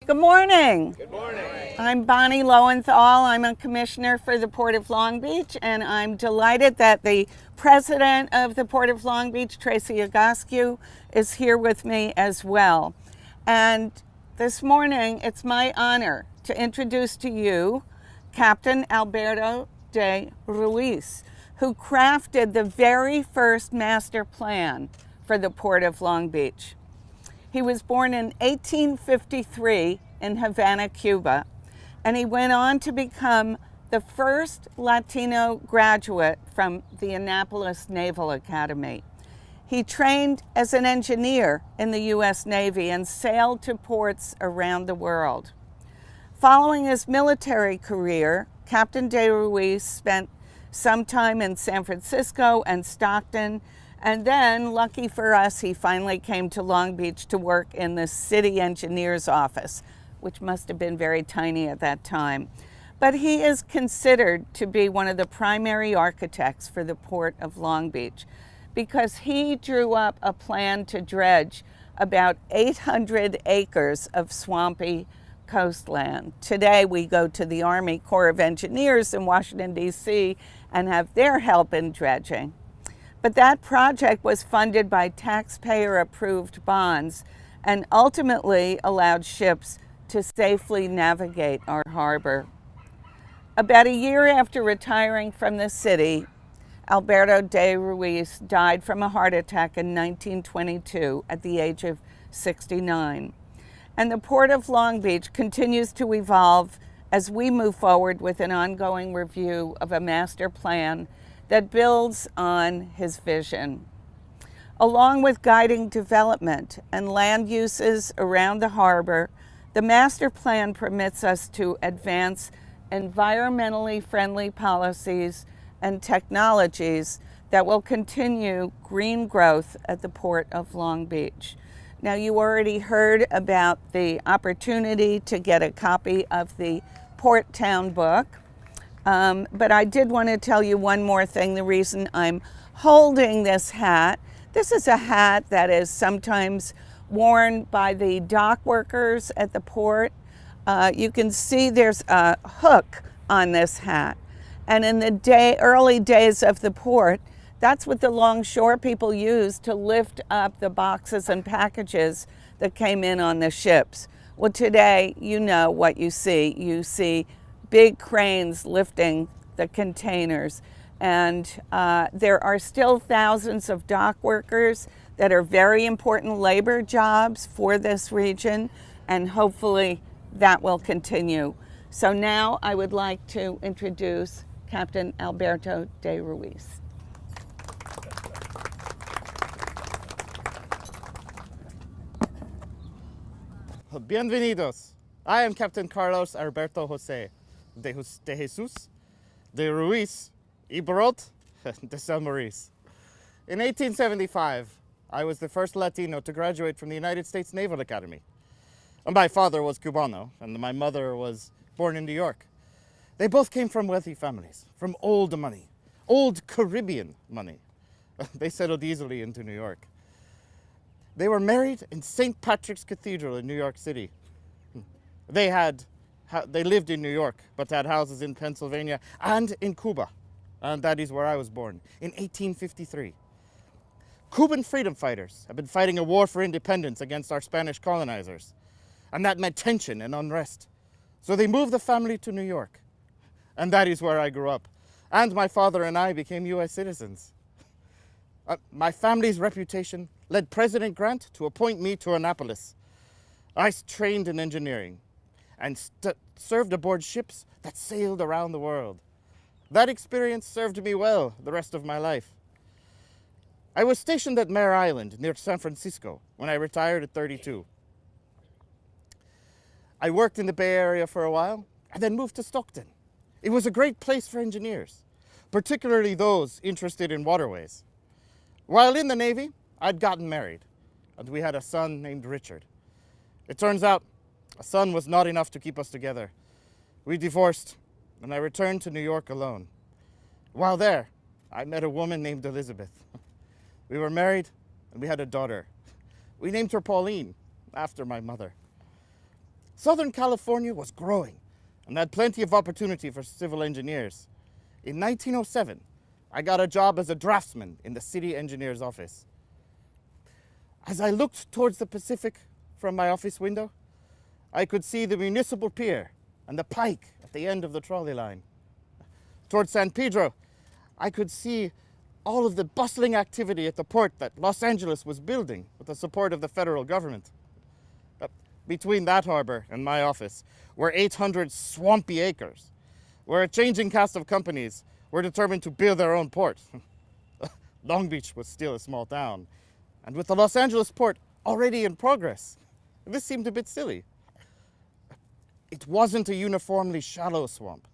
Good morning. Good morning. I'm Bonnie Lowenthal. I'm a commissioner for the Port of Long Beach, and I'm delighted that the president of the Port of Long Beach, Tracy Agoscu, is here with me as well. And this morning, it's my honor to introduce to you Captain Alberto de Ruiz, who crafted the very first master plan for the Port of Long Beach. He was born in 1853 in Havana, Cuba, and he went on to become the first Latino graduate from the Annapolis Naval Academy. He trained as an engineer in the U.S. Navy and sailed to ports around the world. Following his military career, Captain de Ruiz spent some time in San Francisco and Stockton, and then, lucky for us, he finally came to Long Beach to work in the city engineer's office, which must have been very tiny at that time. But he is considered to be one of the primary architects for the Port of Long Beach because he drew up a plan to dredge about 800 acres of swampy coastland. Today we go to the Army Corps of Engineers in Washington, D.C. and have their help in dredging. But that project was funded by taxpayer-approved bonds and ultimately allowed ships to safely navigate our harbor. About a year after retiring from the city, Alberto de Ruiz died from a heart attack in 1922 at the age of 69. And the Port of Long Beach continues to evolve as we move forward with an ongoing review of a master plan that builds on his vision. Along with guiding development and land uses around the harbor, the master plan permits us to advance environmentally friendly policies and technologies that will continue green growth at the Port of Long Beach. Now, you already heard about the opportunity to get a copy of the Port Town book. But I did want to tell you one more thing, the reason I'm holding this hat. This is a hat that is sometimes worn by the dock workers at the port. You can see there's a hook on this hat. And in the early days of the port, that's what the longshore people used to lift up the boxes and packages that came in on the ships. Well, today, you know what you see. You see big cranes lifting the containers. And there are still thousands of dock workers that are very important labor jobs for this region, and hopefully that will continue. So now I would like to introduce Captain Alberto de Ruiz. Bienvenidos. I am Captain Carlos Alberto Jose de Jesus de Ruiz y Barot de San Maurice. In 1875, I was the first Latino to graduate from the United States Naval Academy. My father was Cubano, and my mother was born in New York. They both came from wealthy families, from old money, old Caribbean money. They settled easily into New York. They were married in St. Patrick's Cathedral in New York City. They lived in New York, but had houses in Pennsylvania and in Cuba. And that is where I was born, in 1853. Cuban freedom fighters have been fighting a war for independence against our Spanish colonizers. And that meant tension and unrest. So they moved the family to New York. And that is where I grew up. And my father and I became U.S. citizens. My family's reputation led President Grant to appoint me to Annapolis. I trained in engineering and served aboard ships that sailed around the world. That experience served me well the rest of my life. I was stationed at Mare Island near San Francisco when I retired at 32. I worked in the Bay Area for a while and then moved to Stockton. It was a great place for engineers, particularly those interested in waterways. While in the Navy, I'd gotten married, and we had a son named Richard. It turns out a son was not enough to keep us together. We divorced, and I returned to New York alone. While there, I met a woman named Elizabeth. We were married, and we had a daughter. We named her Pauline, after my mother. Southern California was growing and had plenty of opportunity for civil engineers. In 1907, I got a job as a draftsman in the city engineer's office. As I looked towards the Pacific from my office window, I could see the municipal pier and the pike at the end of the trolley line. Towards San Pedro, I could see all of the bustling activity at the port that Los Angeles was building with the support of the federal government. Between that harbor and my office were 800 swampy acres, where a changing cast of companies were determined to build their own port. Long Beach was still a small town, and with the Los Angeles port already in progress, this seemed a bit silly. It wasn't a uniformly shallow swamp.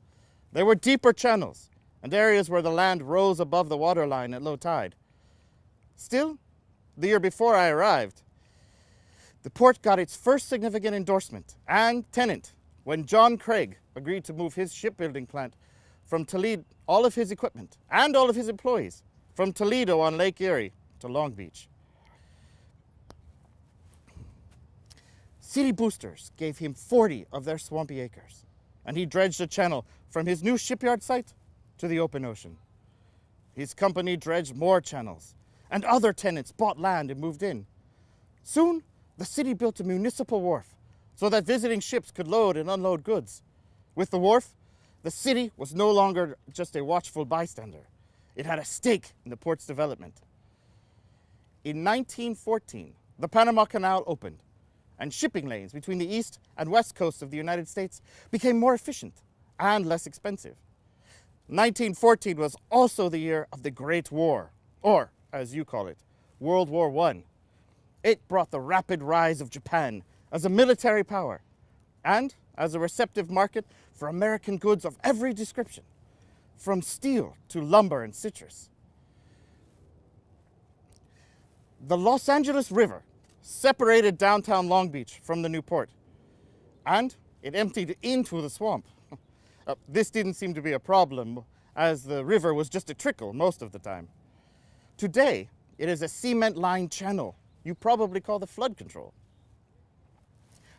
There were deeper channels and areas where the land rose above the waterline at low tide. Still, the year before I arrived, the port got its first significant endorsement and tenant when John Craig agreed to move his shipbuilding plant from Toledo, all of his equipment and all of his employees, from Toledo on Lake Erie to Long Beach. City boosters gave him 40 of their swampy acres, and he dredged a channel from his new shipyard site to the open ocean. His company dredged more channels, and other tenants bought land and moved in. Soon, the city built a municipal wharf so that visiting ships could load and unload goods. With the wharf, the city was no longer just a watchful bystander. It had a stake in the port's development. In 1914, the Panama Canal opened, and shipping lanes between the east and west coasts of the United States became more efficient and less expensive. 1914 was also the year of the Great War, or, as you call it, World War I. It brought the rapid rise of Japan as a military power and as a receptive market for American goods of every description, from steel to lumber and citrus. The Los Angeles River separated downtown Long Beach from the new port, and it emptied into the swamp. This didn't seem to be a problem, as the river was just a trickle most of the time. Today, it is a cement-lined channel you probably call the flood control.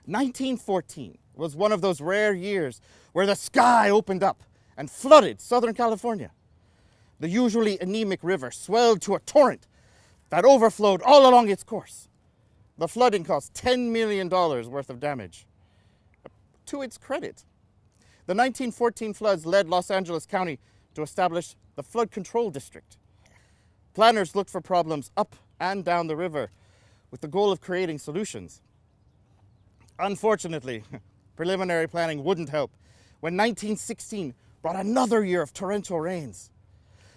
1914 was one of those rare years where the sky opened up and flooded Southern California. The usually anemic river swelled to a torrent that overflowed all along its course. The flooding caused $10 million worth of damage. To its credit, the 1914 floods led Los Angeles County to establish the Flood Control District. Planners looked for problems up and down the river with the goal of creating solutions. Unfortunately, preliminary planning wouldn't help when 1916 brought another year of torrential rains.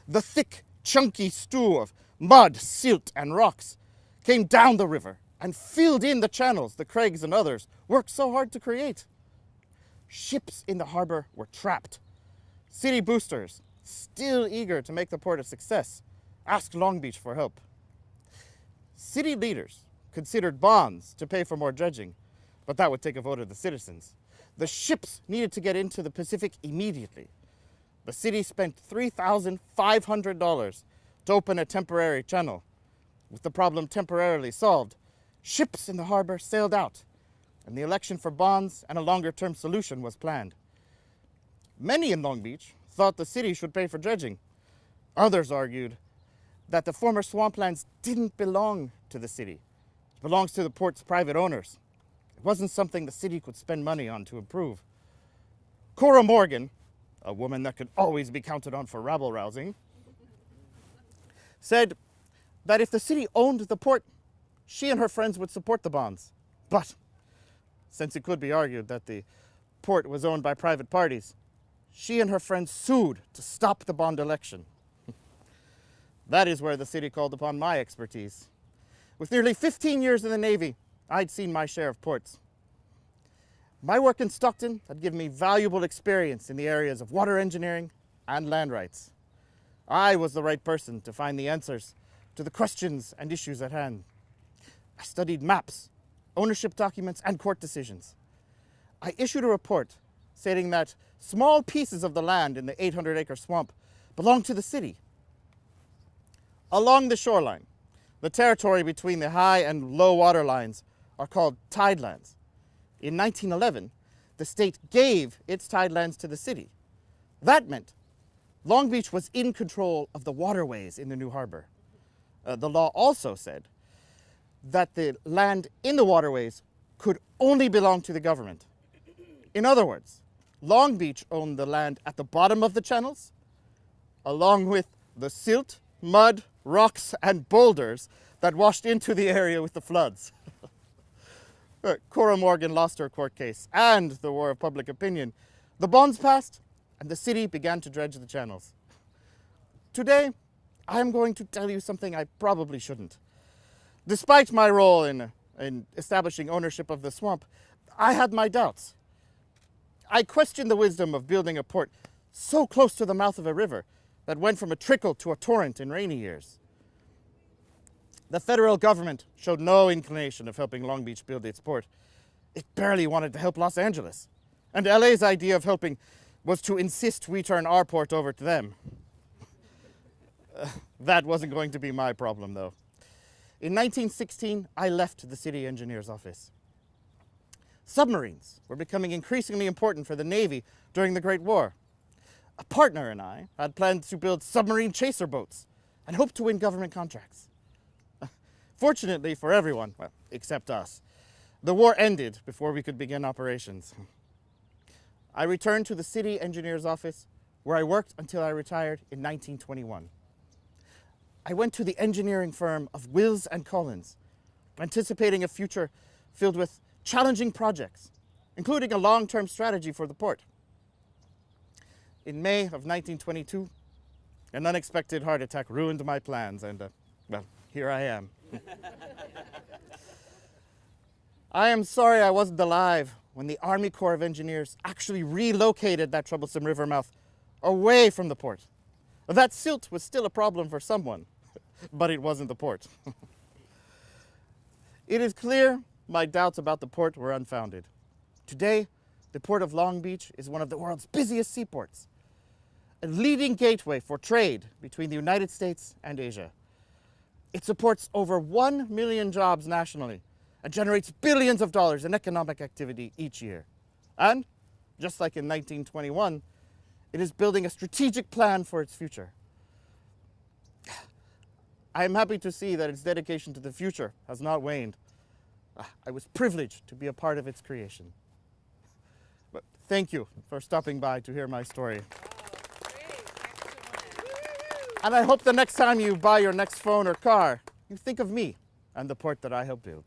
The thick, chunky stew of mud, silt, and rocks came down the river and filled in the channels the Craigs and others worked so hard to create. Ships in the harbor were trapped. City boosters, still eager to make the port a success, asked Long Beach for help. City leaders considered bonds to pay for more dredging, but that would take a vote of the citizens. The ships needed to get into the Pacific immediately. The city spent $3,500 to open a temporary channel. With the problem temporarily solved, ships in the harbor sailed out, and the election for bonds and a longer-term solution was planned. Many in Long Beach thought the city should pay for dredging. Others argued that the former swamplands didn't belong to the city. It belongs to the port's private owners. It wasn't something the city could spend money on to improve. Cora Morgan, a woman that could always be counted on for rabble-rousing, said that if the city owned the port, she and her friends would support the bonds. But since it could be argued that the port was owned by private parties, she and her friends sued to stop the bond election. That is where the city called upon my expertise. With nearly 15 years in the Navy, I'd seen my share of ports. My work in Stockton had given me valuable experience in the areas of water engineering and land rights. I was the right person to find the answers to the questions and issues at hand. I studied maps, ownership documents, and court decisions. I issued a report stating that small pieces of the land in the 800-acre swamp belonged to the city. Along the shoreline, the territory between the high and low water lines are called tidelands. In 1911, the state gave its tidelands to the city. That meant Long Beach was in control of the waterways in the new harbor. The law also said that the land in the waterways could only belong to the government. In other words, Long Beach owned the land at the bottom of the channels, along with the silt, mud, rocks, and boulders that washed into the area with the floods. Cora Morgan lost her court case and the war of public opinion. The bonds passed, and the city began to dredge the channels. Today, I am going to tell you something I probably shouldn't. Despite my role in establishing ownership of the swamp, I had my doubts. I questioned the wisdom of building a port so close to the mouth of a river that went from a trickle to a torrent in rainy years. The federal government showed no inclination of helping Long Beach build its port. It barely wanted to help Los Angeles. And LA's idea of helping was to insist we turn our port over to them. That wasn't going to be my problem, though. In 1916, I left the city engineer's office. Submarines were becoming increasingly important for the Navy during the Great War. A partner and I had planned to build submarine chaser boats and hoped to win government contracts. Fortunately for everyone, well, except us, the war ended before we could begin operations. I returned to the city engineer's office, where I worked until I retired in 1921. I went to the engineering firm of Wills and Collins, anticipating a future filled with challenging projects, including a long-term strategy for the port. In May of 1922, an unexpected heart attack ruined my plans, and, well, here I am. I am sorry I wasn't alive when the Army Corps of Engineers actually relocated that troublesome river mouth away from the port. That silt was still a problem for someone, but it wasn't the port. It is clear my doubts about the port were unfounded. Today, the Port of Long Beach is one of the world's busiest seaports, a leading gateway for trade between the United States and Asia. It supports over 1 million jobs nationally and generates billions of dollars in economic activity each year. And, just like in 1921, it is building a strategic plan for its future. I am happy to see that its dedication to the future has not waned. I was privileged to be a part of its creation. But thank you for stopping by to hear my story. And I hope the next time you buy your next phone or car, you think of me and the port that I helped build.